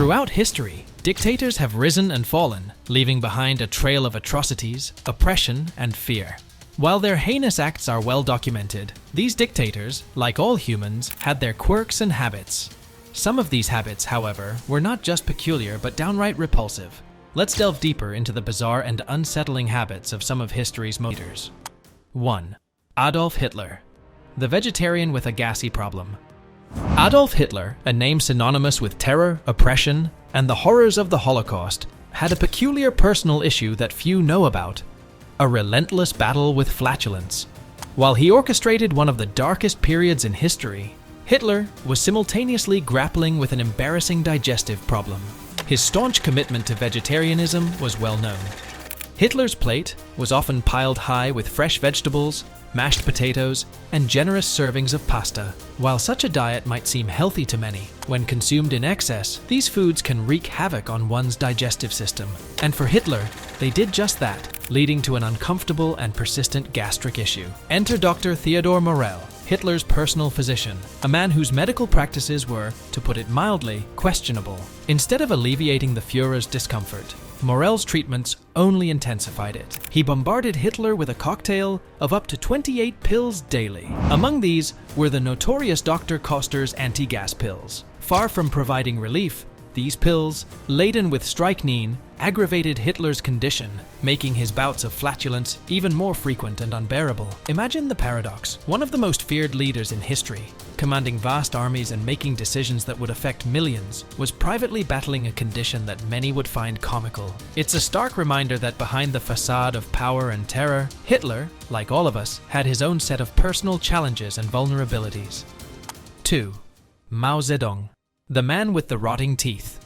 Throughout history, dictators have risen and fallen, leaving behind a trail of atrocities, oppression, and fear. While their heinous acts are well documented, these dictators, like all humans, had their quirks and habits. Some of these habits, however, were not just peculiar but downright repulsive. Let's delve deeper into the bizarre and unsettling habits of some of history's leaders. 1. Adolf Hitler, the vegetarian with a gassy problem. Adolf Hitler, a name synonymous with terror, oppression, and the horrors of the Holocaust, had a peculiar personal issue that few know about: a relentless battle with flatulence. While he orchestrated one of the darkest periods in history, Hitler was simultaneously grappling with an embarrassing digestive problem. His staunch commitment to vegetarianism was well known. Hitler's plate was often piled high with fresh vegetables, mashed potatoes, and generous servings of pasta. While such a diet might seem healthy to many, when consumed in excess, these foods can wreak havoc on one's digestive system. And for Hitler, they did just that, leading to an uncomfortable and persistent gastric issue. Enter Dr. Theodor Morell, Hitler's personal physician, a man whose medical practices were, to put it mildly, questionable. Instead of alleviating the Führer's discomfort, Morell's treatments only intensified it. He bombarded Hitler with a cocktail of up to 28 pills daily. Among these were the notorious Dr. Koster's anti-gas pills. Far from providing relief, these pills, laden with strychnine, aggravated Hitler's condition, making his bouts of flatulence even more frequent and unbearable. Imagine the paradox. One of the most feared leaders in history, commanding vast armies and making decisions that would affect millions, was privately battling a condition that many would find comical. It's a stark reminder that behind the facade of power and terror, Hitler, like all of us, had his own set of personal challenges and vulnerabilities. 2. Mao Zedong, the man with the rotting teeth.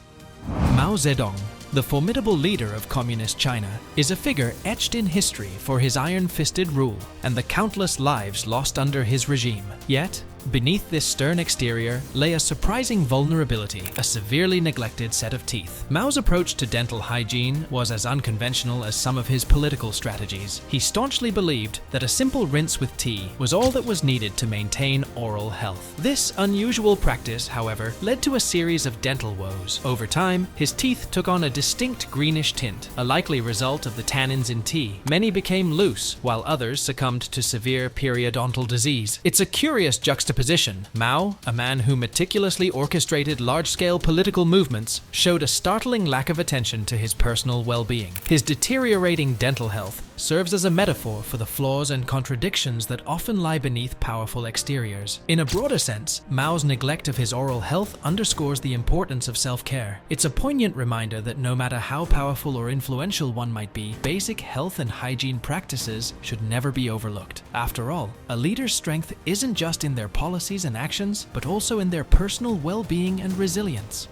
Mao Zedong, the formidable leader of communist China, is a figure etched in history for his iron-fisted rule and the countless lives lost under his regime. Yet, beneath this stern exterior lay a surprising vulnerability: a severely neglected set of teeth. Mao's approach to dental hygiene was as unconventional as some of his political strategies. He staunchly believed that a simple rinse with tea was all that was needed to maintain oral health. This unusual practice, however, led to a series of dental woes. Over time, his teeth took on a distinct greenish tint, a likely result of the tannins in tea. Many became loose, while others succumbed to severe periodontal disease. It's a curious juxtaposition. Mao, a man who meticulously orchestrated large-scale political movements, showed a startling lack of attention to his personal well-being. His deteriorating dental health serves as a metaphor for the flaws and contradictions that often lie beneath powerful exteriors. In a broader sense, Mao's neglect of his oral health underscores the importance of self-care. It's a poignant reminder that no matter how powerful or influential one might be, basic health and hygiene practices should never be overlooked. After all, a leader's strength isn't just in their policies and actions, but also in their personal well-being and resilience.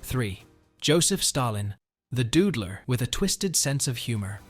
3. Joseph Stalin, the Doodler with a twisted sense of humor.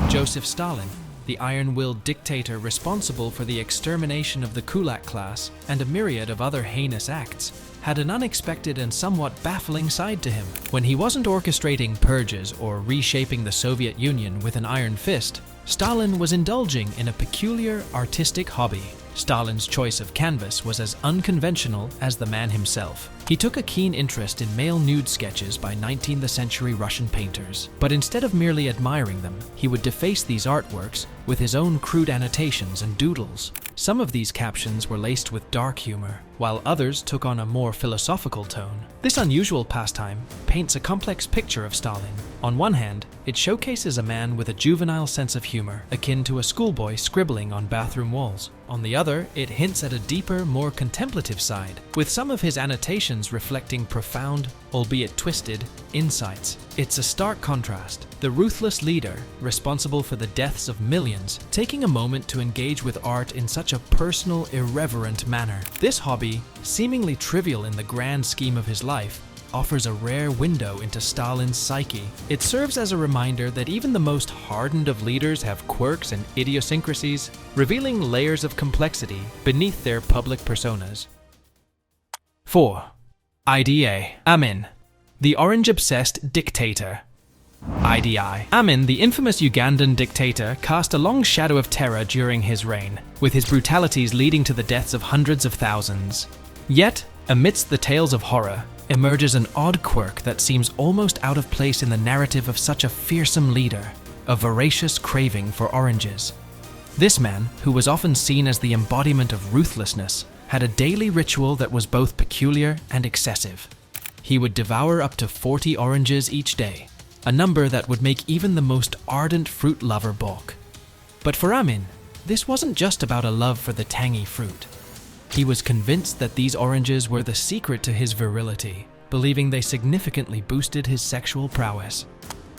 Joseph Stalin, the iron-willed dictator responsible for the extermination of the Kulak class and a myriad of other heinous acts, had an unexpected and somewhat baffling side to him. When he wasn't orchestrating purges or reshaping the Soviet Union with an iron fist, Stalin was indulging in a peculiar artistic hobby. Stalin's choice of canvas was as unconventional as the man himself. He took a keen interest in male nude sketches by 19th century Russian painters. But instead of merely admiring them, he would deface these artworks with his own crude annotations and doodles. Some of these captions were laced with dark humor, while others took on a more philosophical tone. This unusual pastime paints a complex picture of Stalin. On one hand, it showcases a man with a juvenile sense of humor, akin to a schoolboy scribbling on bathroom walls. On the other, it hints at a deeper, more contemplative side, with some of his annotations reflecting profound, albeit twisted, insights. It's a stark contrast. The ruthless leader, responsible for the deaths of millions, taking a moment to engage with art in such a personal, irreverent manner. This hobby, seemingly trivial in the grand scheme of his life, offers a rare window into Stalin's psyche. It serves as a reminder that even the most hardened of leaders have quirks and idiosyncrasies, revealing layers of complexity beneath their public personas. 4. Idi Amin, the orange-obsessed dictator. Idi Amin, the infamous Ugandan dictator, cast a long shadow of terror during his reign, with his brutalities leading to the deaths of hundreds of thousands. Yet, amidst the tales of horror, emerges an odd quirk that seems almost out of place in the narrative of such a fearsome leader, a voracious craving for oranges. This man, who was often seen as the embodiment of ruthlessness, had a daily ritual that was both peculiar and excessive. He would devour up to 40 oranges each day, a number that would make even the most ardent fruit lover balk. But for Amin, this wasn't just about a love for the tangy fruit. He was convinced that these oranges were the secret to his virility, believing they significantly boosted his sexual prowess.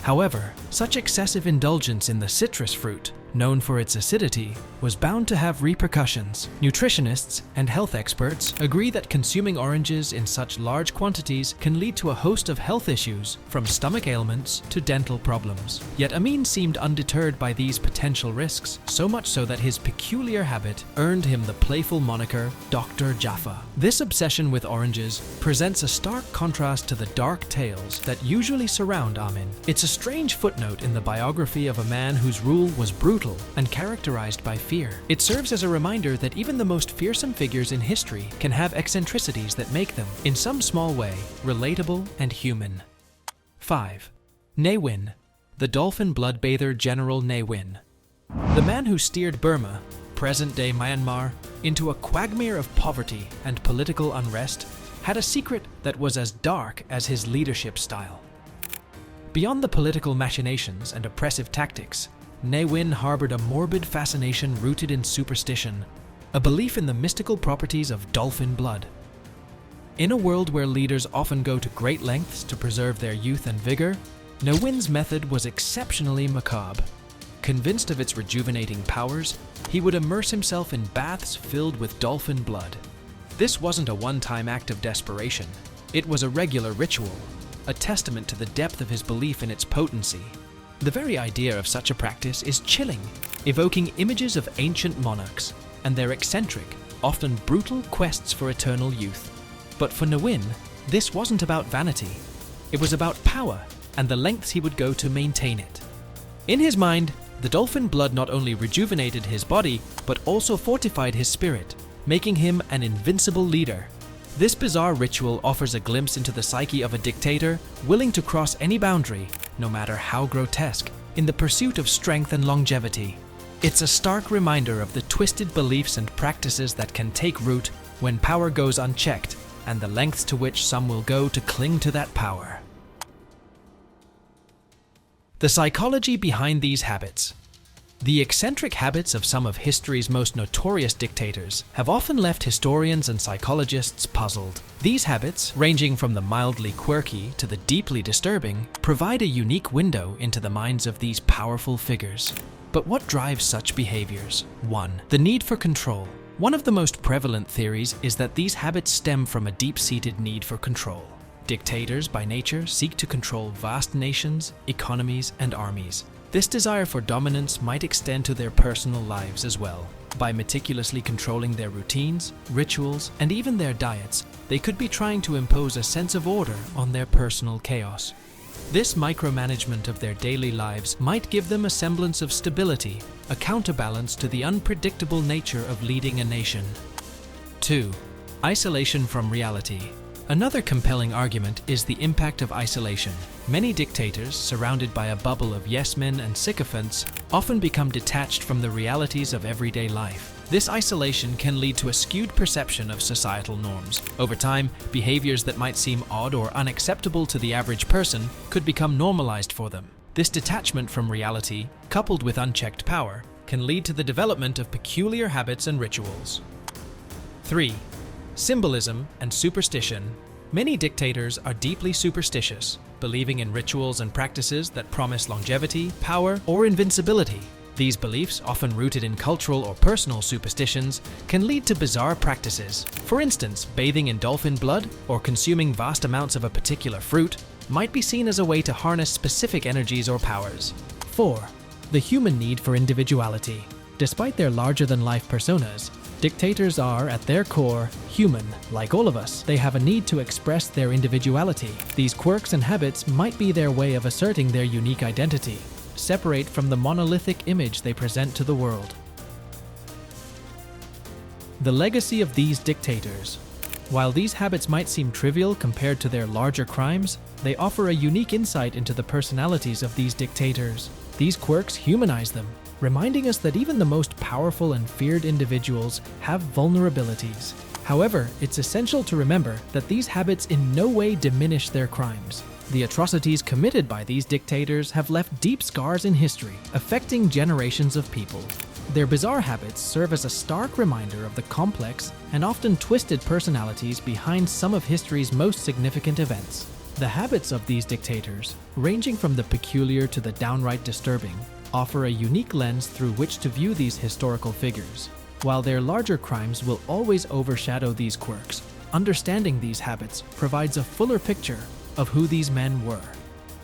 However, such excessive indulgence in the citrus fruit, known for its acidity, was bound to have repercussions. Nutritionists and health experts agree that consuming oranges in such large quantities can lead to a host of health issues, from stomach ailments to dental problems. Yet Amin seemed undeterred by these potential risks, so much so that his peculiar habit earned him the playful moniker Dr. Jaffa. This obsession with oranges presents a stark contrast to the dark tales that usually surround Amin. It's a strange footnote in the biography of a man whose rule was brutal and characterized by fear. It serves as a reminder that even the most fearsome figures in history can have eccentricities that make them, in some small way, relatable and human. 5. Nwin, the dolphin bloodbather General Nwin. The man who steered Burma, present-day Myanmar, into a quagmire of poverty and political unrest had a secret that was as dark as his leadership style. Beyond the political machinations and oppressive tactics, Nwin harbored a morbid fascination rooted in superstition, a belief in the mystical properties of dolphin blood. In a world where leaders often go to great lengths to preserve their youth and vigor, Nwin's method was exceptionally macabre. Convinced of its rejuvenating powers, he would immerse himself in baths filled with dolphin blood. This wasn't a one-time act of desperation. It was a regular ritual, a testament to the depth of his belief in its potency. The very idea of such a practice is chilling, evoking images of ancient monarchs and their eccentric, often brutal quests for eternal youth. But for Nwin, this wasn't about vanity. It was about power and the lengths he would go to maintain it. In his mind, the dolphin blood not only rejuvenated his body, but also fortified his spirit, making him an invincible leader. This bizarre ritual offers a glimpse into the psyche of a dictator willing to cross any boundary, no matter how grotesque, in the pursuit of strength and longevity. It's a stark reminder of the twisted beliefs and practices that can take root when power goes unchecked, and the lengths to which some will go to cling to that power. The psychology behind these habits. The eccentric habits of some of history's most notorious dictators have often left historians and psychologists puzzled. These habits, ranging from the mildly quirky to the deeply disturbing, provide a unique window into the minds of these powerful figures. But what drives such behaviors? 1. The need for control. One of the most prevalent theories is that these habits stem from a deep-seated need for control. Dictators, by nature, seek to control vast nations, economies, and armies. This desire for dominance might extend to their personal lives as well. By meticulously controlling their routines, rituals, and even their diets, they could be trying to impose a sense of order on their personal chaos. This micromanagement of their daily lives might give them a semblance of stability, a counterbalance to the unpredictable nature of leading a nation. 2. Isolation from reality. Another compelling argument is the impact of isolation. Many dictators, surrounded by a bubble of yes-men and sycophants, often become detached from the realities of everyday life. This isolation can lead to a skewed perception of societal norms. Over time, behaviors that might seem odd or unacceptable to the average person could become normalized for them. This detachment from reality, coupled with unchecked power, can lead to the development of peculiar habits and rituals. 3. Symbolism and superstition. Many dictators are deeply superstitious, believing in rituals and practices that promise longevity, power, or invincibility. These beliefs, often rooted in cultural or personal superstitions, can lead to bizarre practices. For instance, bathing in dolphin blood or consuming vast amounts of a particular fruit might be seen as a way to harness specific energies or powers. 4. The human need for individuality. Despite their larger-than-life personas, dictators are, at their core, human. Like all of us, they have a need to express their individuality. These quirks and habits might be their way of asserting their unique identity, separate from the monolithic image they present to the world. The legacy of these dictators. While these habits might seem trivial compared to their larger crimes, they offer a unique insight into the personalities of these dictators. These quirks humanize them, reminding us that even the most powerful and feared individuals have vulnerabilities. However, it's essential to remember that these habits in no way diminish their crimes. The atrocities committed by these dictators have left deep scars in history, affecting generations of people. Their bizarre habits serve as a stark reminder of the complex and often twisted personalities behind some of history's most significant events. The habits of these dictators, ranging from the peculiar to the downright disturbing, offer a unique lens through which to view these historical figures. While their larger crimes will always overshadow these quirks, understanding these habits provides a fuller picture of who these men were.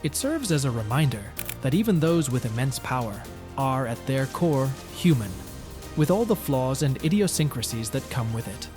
It serves as a reminder that even those with immense power are, at their core, human, with all the flaws and idiosyncrasies that come with it.